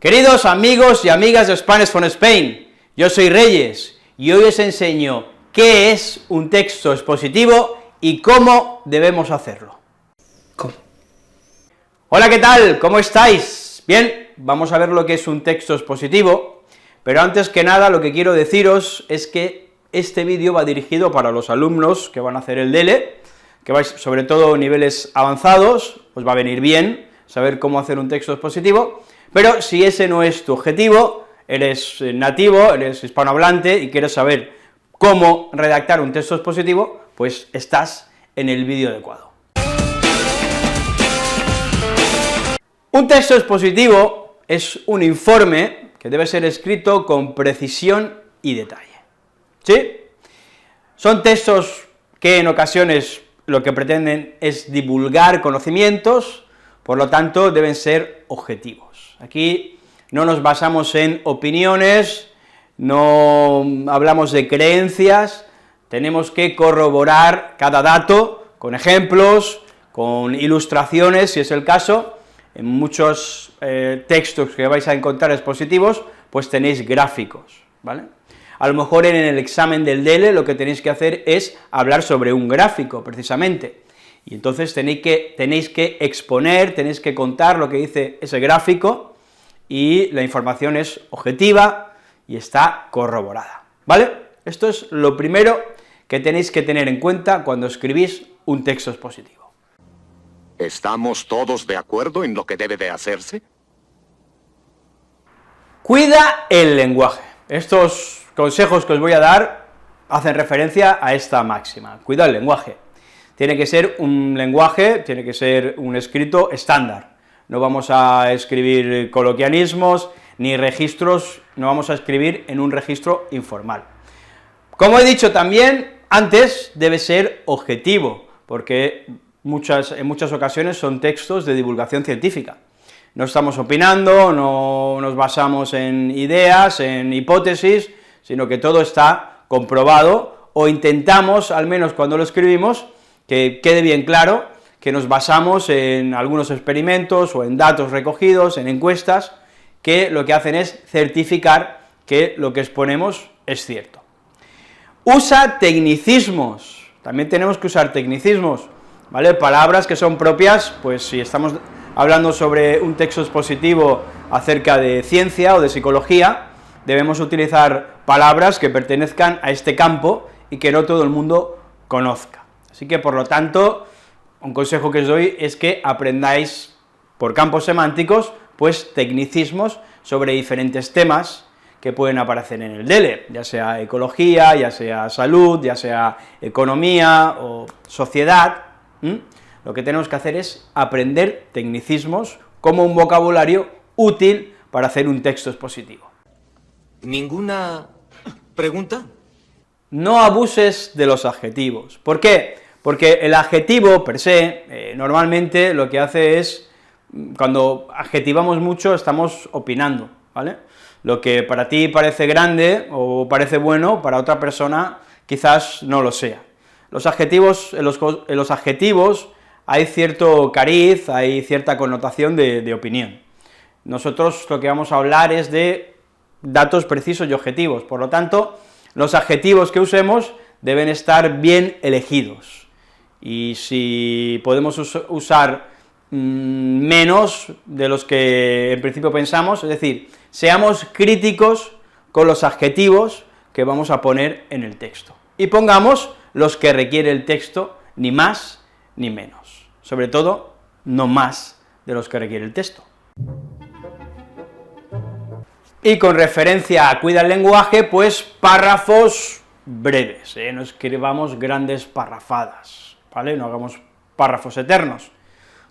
Queridos amigos y amigas de Spanish from Spain, yo soy Reyes y hoy os enseño qué es un texto expositivo y cómo debemos hacerlo. ¿Cómo? Hola, ¿qué tal? ¿Cómo estáis? Bien, vamos a ver lo que es un texto expositivo, pero antes que nada lo que quiero deciros es que este vídeo va dirigido para los alumnos que van a hacer el DELE, que vais sobre todo niveles avanzados, os va a venir bien saber cómo hacer un texto expositivo, pero si ese no es tu objetivo, eres nativo, eres hispanohablante y quieres saber cómo redactar un texto expositivo, pues estás en el vídeo adecuado. Un texto expositivo es un informe que debe ser escrito con precisión y detalle, ¿sí? Son textos que en ocasiones lo que pretenden es divulgar conocimientos, por lo tanto deben ser objetivos. Aquí no nos basamos en opiniones, no hablamos de creencias, tenemos que corroborar cada dato con ejemplos, con ilustraciones, si es el caso. En muchos textos que vais a encontrar expositivos, pues tenéis gráficos, ¿vale? A lo mejor en el examen del DELE lo que tenéis que hacer es hablar sobre un gráfico, precisamente, y entonces tenéis que exponer, tenéis que contar lo que dice ese gráfico, y la información es objetiva y está corroborada, ¿vale? Esto es lo primero que tenéis que tener en cuenta cuando escribís un texto expositivo. ¿Estamos todos de acuerdo en lo que debe de hacerse? Cuida el lenguaje. Estos consejos que os voy a dar hacen referencia a esta máxima, cuida el lenguaje. Tiene que ser un lenguaje, tiene que ser un escrito estándar. No vamos a escribir coloquialismos, ni registros, no vamos a escribir en un registro informal. Como he dicho también antes, debe ser objetivo, porque en muchas ocasiones son textos de divulgación científica. No estamos opinando, no nos basamos en ideas, en hipótesis, sino que todo está comprobado, o intentamos, al menos cuando lo escribimos, que quede bien claro que nos basamos en algunos experimentos o en datos recogidos, en encuestas, que lo que hacen es certificar que lo que exponemos es cierto. Usa tecnicismos, también tenemos que usar tecnicismos, ¿vale? Palabras que son propias, pues si estamos hablando sobre un texto expositivo acerca de ciencia o de psicología, debemos utilizar palabras que pertenezcan a este campo y que no todo el mundo conozca. Así que, por lo tanto, un consejo que os doy es que aprendáis por campos semánticos, pues tecnicismos sobre diferentes temas que pueden aparecer en el DELE, ya sea ecología, ya sea salud, ya sea economía o sociedad. Lo que tenemos que hacer es aprender tecnicismos como un vocabulario útil para hacer un texto expositivo. ¿Ninguna pregunta? No abuses de los adjetivos. ¿Por qué? Porque el adjetivo, per se, normalmente lo que hace es, cuando adjetivamos mucho, estamos opinando, ¿vale? Lo que para ti parece grande o parece bueno, para otra persona quizás no lo sea. Los adjetivos, en los adjetivos hay cierto cariz, hay cierta connotación de opinión. Nosotros lo que vamos a hablar es de datos precisos y objetivos, por lo tanto, los adjetivos que usemos deben estar bien elegidos. Y si podemos usar menos de los que en principio pensamos, es decir, seamos críticos con los adjetivos que vamos a poner en el texto, y pongamos los que requiere el texto, ni más ni menos, sobre todo, no más de los que requiere el texto. Y con referencia a cuida el lenguaje, pues párrafos breves, no escribamos grandes parrafadas, ¿vale? No hagamos párrafos eternos.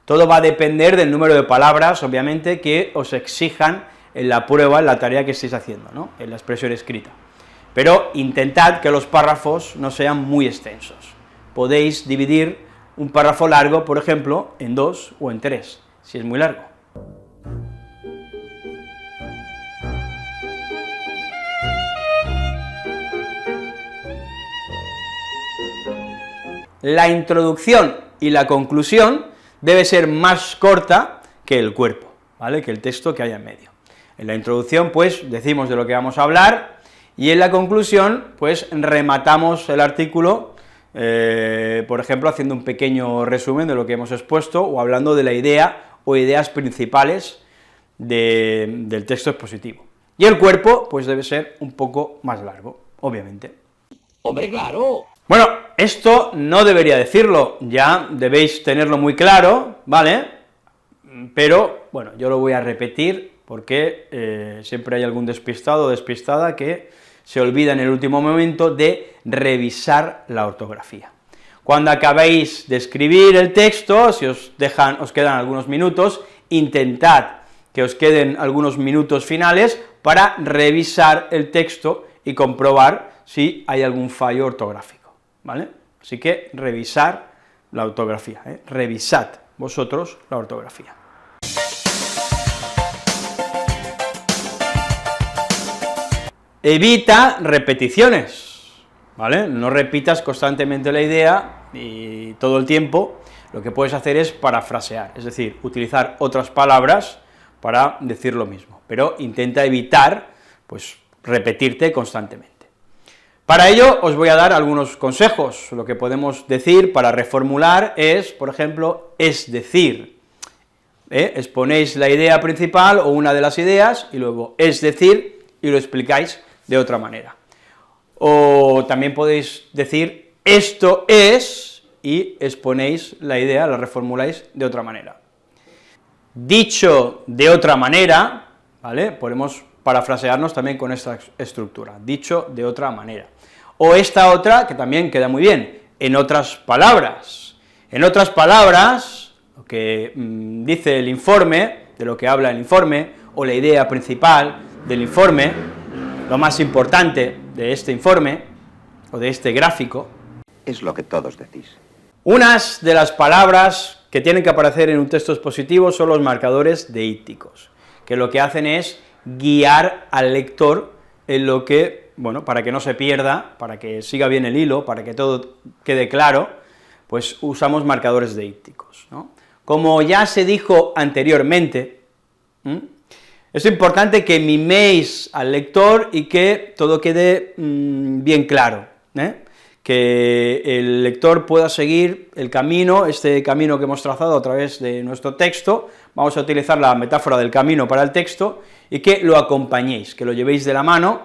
Todo va a depender del número de palabras, obviamente, que os exijan en la prueba, en la tarea que estéis haciendo, ¿no?, en la expresión escrita. Pero intentad que los párrafos no sean muy extensos. Podéis dividir un párrafo largo, por ejemplo, en 2 o en 3, si es muy largo. La introducción y la conclusión debe ser más corta que el cuerpo, ¿vale?, que el texto que haya en medio. En la introducción, pues, decimos de lo que vamos a hablar, y en la conclusión, pues, rematamos el artículo, por ejemplo, haciendo un pequeño resumen de lo que hemos expuesto, o hablando de la idea o ideas principales del texto expositivo. Y el cuerpo, pues, debe ser un poco más largo, obviamente. ¡Hombre, claro! Bueno, esto no debería decirlo, ya debéis tenerlo muy claro, ¿vale? Pero, bueno, yo lo voy a repetir, porque siempre hay algún despistado o despistada que se olvida en el último momento de revisar la ortografía. Cuando acabéis de escribir el texto, si os quedan algunos minutos, intentad que os queden algunos minutos finales para revisar el texto y comprobar si hay algún fallo ortográfico, ¿vale? Así que revisar la ortografía, revisad vosotros la ortografía. Evita repeticiones, ¿vale? No repitas constantemente la idea y todo el tiempo. Lo que puedes hacer es parafrasear, es decir, utilizar otras palabras para decir lo mismo, pero intenta evitar, pues, repetirte constantemente. Para ello, os voy a dar algunos consejos. Lo que podemos decir para reformular es, por ejemplo, es decir, exponéis la idea principal o una de las ideas, y luego es decir, y lo explicáis de otra manera. O también podéis decir esto es, y exponéis la idea, la reformuláis de otra manera. Dicho de otra manera, ¿vale? Podemos parafrasearnos también con esta estructura, dicho de otra manera. O esta otra, que también queda muy bien, en otras palabras. En otras palabras, lo que dice el informe, de lo que habla el informe, o la idea principal del informe, lo más importante de este informe, o de este gráfico, Es lo que todos decís. unas de las palabras que tienen que aparecer en un texto expositivo son los marcadores deícticos, que lo que hacen es guiar al lector en lo que, bueno, para que no se pierda, para que siga bien el hilo, para que todo quede claro, pues usamos marcadores deícticos, ¿no? Como ya se dijo anteriormente, es importante que miméis al lector y que todo quede bien claro, que el lector pueda seguir el camino, este camino que hemos trazado a través de nuestro texto. Vamos a utilizar la metáfora del camino para el texto, y que lo acompañéis, que lo llevéis de la mano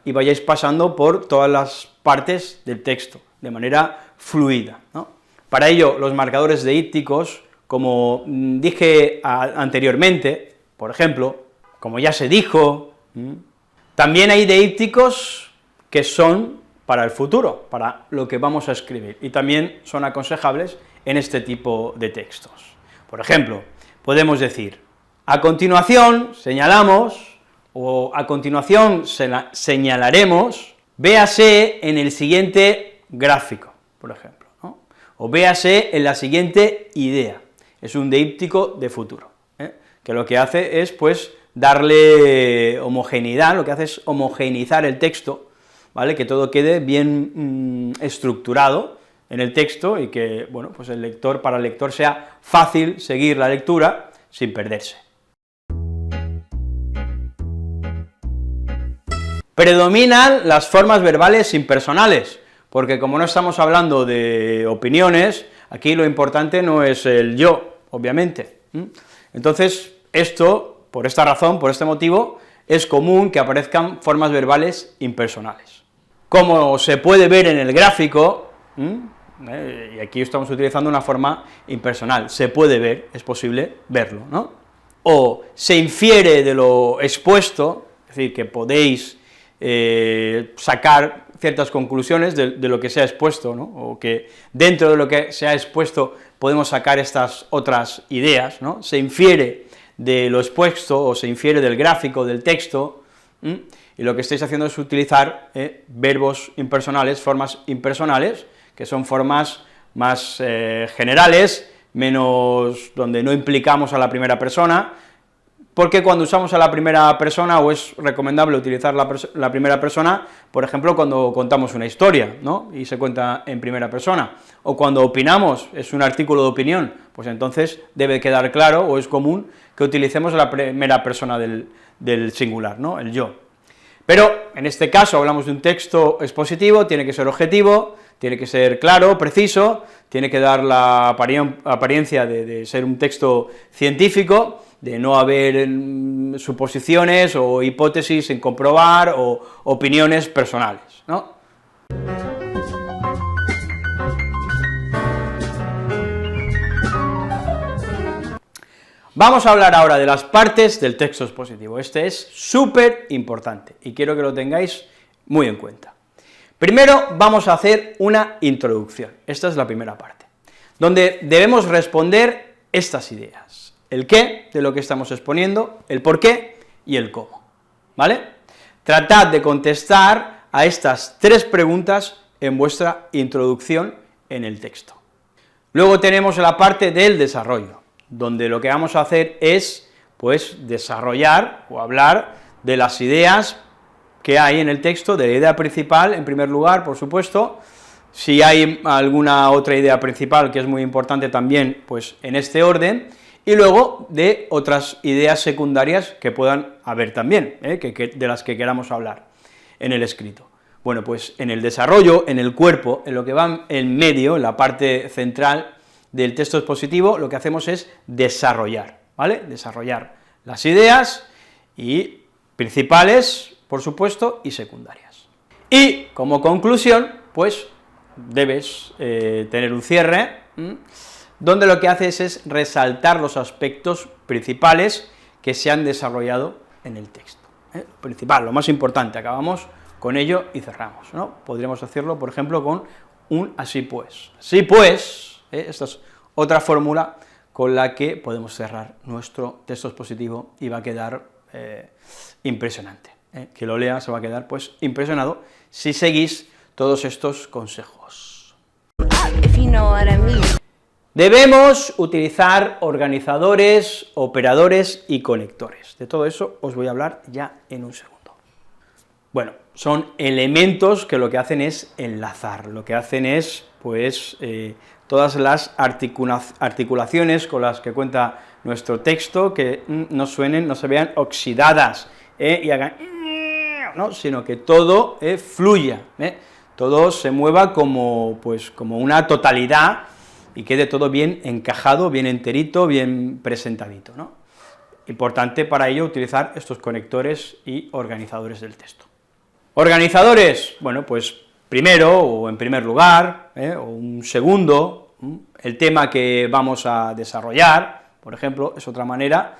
y vayáis pasando por todas las partes del texto, de manera fluida, ¿no? Para ello, los marcadores deícticos, como dije anteriormente, por ejemplo, como ya se dijo, también hay deícticos que son para el futuro, para lo que vamos a escribir, y también son aconsejables en este tipo de textos. Por ejemplo, podemos decir, a continuación señalamos, o a continuación señalaremos, véase en el siguiente gráfico, por ejemplo, ¿no? O véase en la siguiente idea. Es un deíptico de futuro, que lo que hace es, pues, darle homogeneidad, lo que hace es homogeneizar el texto, ¿vale?, que todo quede bien estructurado en el texto, y que, bueno, pues para el lector sea fácil seguir la lectura sin perderse. Predominan las formas verbales impersonales, porque como no estamos hablando de opiniones, aquí lo importante no es el yo, obviamente. Entonces, por esta razón, por este motivo, es común que aparezcan formas verbales impersonales. Como se puede ver en el gráfico, y aquí estamos utilizando una forma impersonal, se puede ver, es posible verlo, ¿no? O se infiere de lo expuesto, es decir, que podéis sacar ciertas conclusiones de lo que se ha expuesto, ¿no?, o que dentro de lo que se ha expuesto podemos sacar estas otras ideas, ¿no? Se infiere de lo expuesto, o se infiere del gráfico, del texto, y lo que estáis haciendo es utilizar verbos impersonales, formas impersonales, que son formas más generales, menos donde no implicamos a la primera persona, porque cuando usamos a la primera persona, o es recomendable utilizar la primera persona, por ejemplo, cuando contamos una historia, ¿no?, y se cuenta en primera persona, o cuando opinamos, es un artículo de opinión, pues entonces debe quedar claro, o es común, que utilicemos la primera persona del singular, ¿no?, el yo. Pero, en este caso, hablamos de un texto expositivo, tiene que ser objetivo, tiene que ser claro, preciso, tiene que dar la apariencia de ser un texto científico, de no haber suposiciones o hipótesis sin comprobar o opiniones personales, ¿no? Vamos a hablar ahora de las partes del texto expositivo. Este es súper importante y quiero que lo tengáis muy en cuenta. Primero vamos a hacer una introducción, esta es la primera parte, donde debemos responder estas ideas: el qué de lo que estamos exponiendo, el por qué y el cómo, ¿vale? Tratad de contestar a estas tres preguntas en vuestra introducción en el texto. Luego tenemos la parte del desarrollo, donde lo que vamos a hacer es, pues, desarrollar o hablar de las ideas que hay en el texto, de la idea principal, en primer lugar, por supuesto, si hay alguna otra idea principal que es muy importante también, pues en este orden, y luego de otras ideas secundarias que puedan haber también, de las que queramos hablar en el escrito. Bueno, pues en el desarrollo, en el cuerpo, en lo que va en medio, en la parte central del texto expositivo, lo que hacemos es desarrollar, ¿vale?, desarrollar las ideas y principales, por supuesto, y secundarias. Y, como conclusión, pues, debes tener un cierre, donde lo que haces es resaltar los aspectos principales que se han desarrollado en el texto. Principal, lo más importante, acabamos con ello y cerramos, ¿no? Podríamos hacerlo, por ejemplo, con un así pues. Así pues, esta es otra fórmula con la que podemos cerrar nuestro texto expositivo y va a quedar impresionante. Que lo lea se va a quedar, pues, impresionado si seguís todos estos consejos. Debemos utilizar organizadores, operadores y conectores. De todo eso os voy a hablar ya en un segundo. Bueno, son elementos que lo que hacen es enlazar, lo que hacen es, pues, todas las articulaciones con las que cuenta nuestro texto, que no suenen, no se vean oxidadas, y hagan, ¿no?, sino que todo fluya, todo se mueva como, pues, como una totalidad, y quede todo bien encajado, bien enterito, bien presentadito, ¿no? Importante para ello utilizar estos conectores y organizadores del texto. Organizadores, bueno, pues primero, o en primer lugar, o un segundo, el tema que vamos a desarrollar, por ejemplo, es otra manera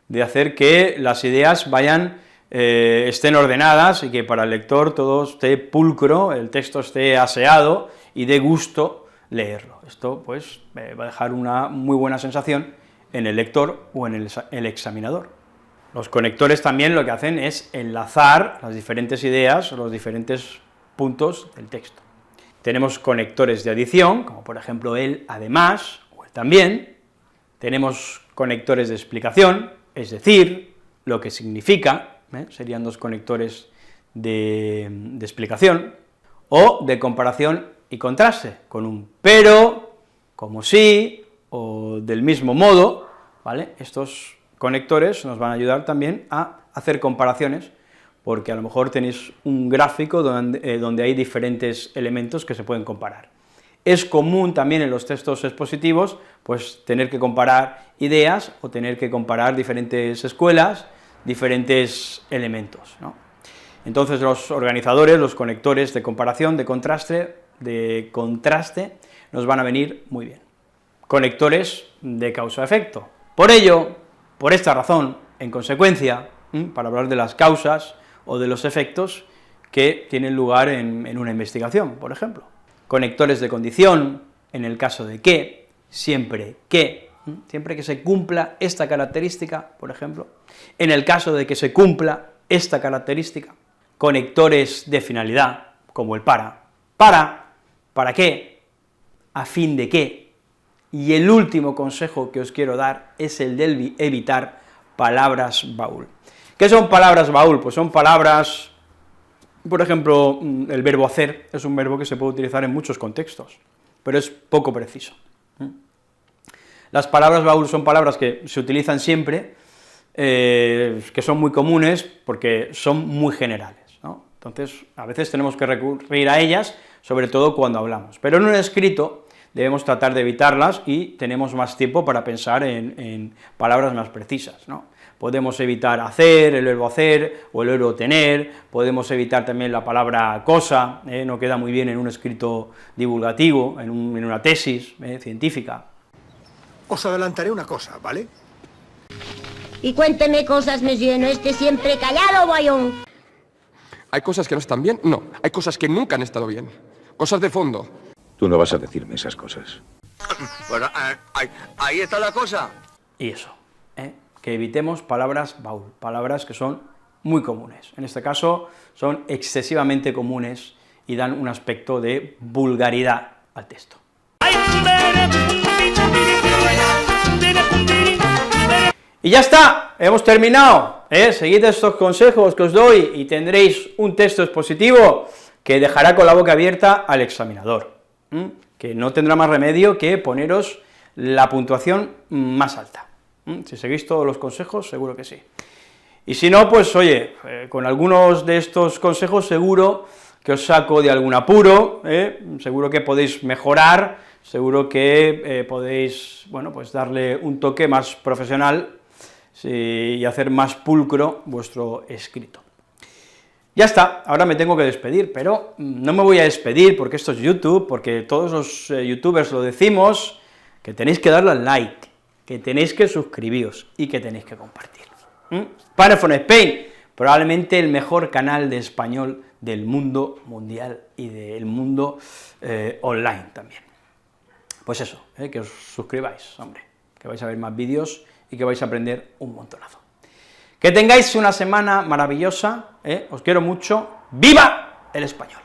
de hacer que las ideas vayan, estén ordenadas y que para el lector todo esté pulcro, el texto esté aseado y dé gusto leerlo. Esto, pues, va a dejar una muy buena sensación en el lector o en el examinador. Los conectores también lo que hacen es enlazar las diferentes ideas, los diferentes puntos del texto. Tenemos conectores de adición, como por ejemplo el además, o el también. Tenemos conectores de explicación, es decir, lo que significa, serían dos conectores de explicación, o de comparación y contraste, con un pero, como si, o del mismo modo, ¿vale? Estos conectores nos van a ayudar también a hacer comparaciones, porque a lo mejor tenéis un gráfico donde hay diferentes elementos que se pueden comparar. Es común también en los textos expositivos, pues, tener que comparar ideas, o tener que comparar diferentes escuelas, diferentes elementos, ¿no? Entonces los organizadores, los conectores de comparación, de contraste, nos van a venir muy bien. Conectores de causa-efecto. Por ello, por esta razón, en consecuencia, para hablar de las causas o de los efectos que tienen lugar en una investigación, por ejemplo. Conectores de condición, en el caso de que, siempre que se cumpla esta característica, por ejemplo, en el caso de que se cumpla esta característica. Conectores de finalidad, como el para qué, a fin de qué, y el último consejo que os quiero dar es el del evitar, palabras baúl. ¿Qué son palabras baúl? Pues son palabras, por ejemplo, el verbo hacer es un verbo que se puede utilizar en muchos contextos, pero es poco preciso. Las palabras baúl son palabras que se utilizan siempre, que son muy comunes porque son muy generales, ¿no? Entonces, a veces tenemos que recurrir a ellas, sobre todo cuando hablamos, pero en un escrito debemos tratar de evitarlas y tenemos más tiempo para pensar en palabras más precisas, ¿no? Podemos evitar hacer, el verbo hacer, o el verbo tener, podemos evitar también la palabra cosa, no queda muy bien en un escrito divulgativo, en una tesis científica. Os adelantaré una cosa, ¿vale? Y cuénteme cosas, monsieur, no esté siempre callado, boyón. ¿Hay cosas que no están bien? No, hay cosas que nunca han estado bien. Cosas de fondo. Tú no vas a decirme esas cosas. Bueno, ahí está la cosa. Y eso, que evitemos palabras baúl, palabras que son muy comunes. En este caso, son excesivamente comunes y dan un aspecto de vulgaridad al texto. Y ya está, hemos terminado, seguid estos consejos que os doy y tendréis un texto expositivo que dejará con la boca abierta al examinador, que no tendrá más remedio que poneros la puntuación más alta. Si seguís todos los consejos, seguro que sí. Y si no, pues oye, con algunos de estos consejos seguro que os saco de algún apuro, seguro que podéis mejorar, seguro que podéis, bueno, pues darle un toque más profesional y hacer más pulcro vuestro escrito. Ya está, ahora me tengo que despedir, pero no me voy a despedir porque esto es YouTube, porque todos los youtubers lo decimos, que tenéis que darle al like, que tenéis que suscribiros y que tenéis que compartir. Parlophone Spain, probablemente el mejor canal de español del mundo mundial y del mundo online también. Pues eso, que os suscribáis, hombre, que vais a ver más vídeos y que vais a aprender un montonazo. Que tengáis una semana maravillosa, os quiero mucho, ¡viva el español!